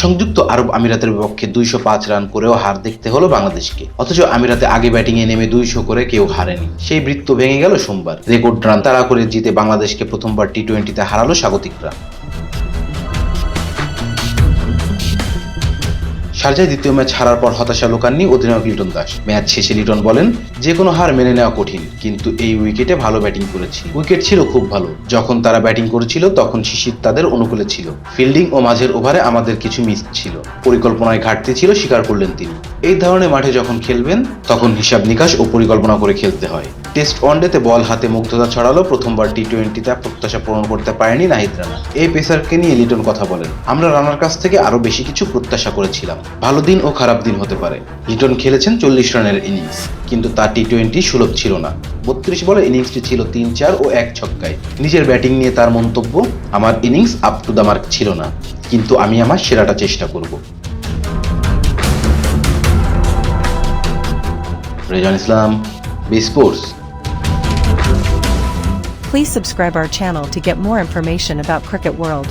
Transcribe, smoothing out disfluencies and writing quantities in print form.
সংযুক্ত আরব আমিরাতের বিপক্ষে 205 রান করেও হার দেখতে হলো বাংলাদেশকে। অথচ আমিরাতে আগে ব্যাটিংয়ে নেমে 200 করে কেউ হারেনি। সেই বৃত্ত ভেঙে গেল সোমবার। রেকর্ড রান তাড়া করে জিতে বাংলাদেশকে প্রথমবার টি-20তে হারালো স্বাগতিকরা। শারজায় দ্বিতীয় ম্যাচ হারার পর হতাশা লুকাননি অধিনায়ক লিটন দাস। ম্যাচ শেষে লিটন বলেন, যে কোনো হার মেনে নেওয়া কঠিন, কিন্তু এই উইকেটে ভালো ব্যাটিং করেছি। উইকেট ছিল খুব ভালো। যখন তারা ব্যাটিং করেছিল তখন শিশির তাদের অনুকূলে ছিল। ফিল্ডিং ও মাঝের ওভারে আমাদের কিছু মিস ছিল। পরিকল্পনায় ঘাটতি ছিল, স্বীকার করলেন তিনি। এই ধরনের মাঠে যখন খেলবেন তখন হিসাব নিকাশ ও পরিকল্পনা করে খেলতে হয়। টেস্ট ওয়ানডেতে বল হাতে মুগ্ধতা ছড়ালো প্রথমবার টি-20তে প্রত্যাশা পূরণ করতে পারেনি নাহিদ রানা। এই পেসারকে নিয়ে লিটন কথা বলেন, আমরা রানার কাছ থেকে আরো বেশি কিছু প্রত্যাশা করেছিলাম। ভালো দিন ও খারাপ দিন হতে পারে। লিটন খেলেছেন 40 রানের ইনিংস, কিন্তু তার টি-20 সুলভ ছিল না। 32 বলে ইনিংসটি ছিল 3-4 ও 1 ছক্কায়। নিজের ব্যাটিং নিয়ে তার মন্তব্য, আমার innings up to the mark ছিল না, কিন্তু আমি আমার সেরাটা চেষ্টা করব। Rezan Islam, B sports. Please subscribe our channel to get more information about Cricket World.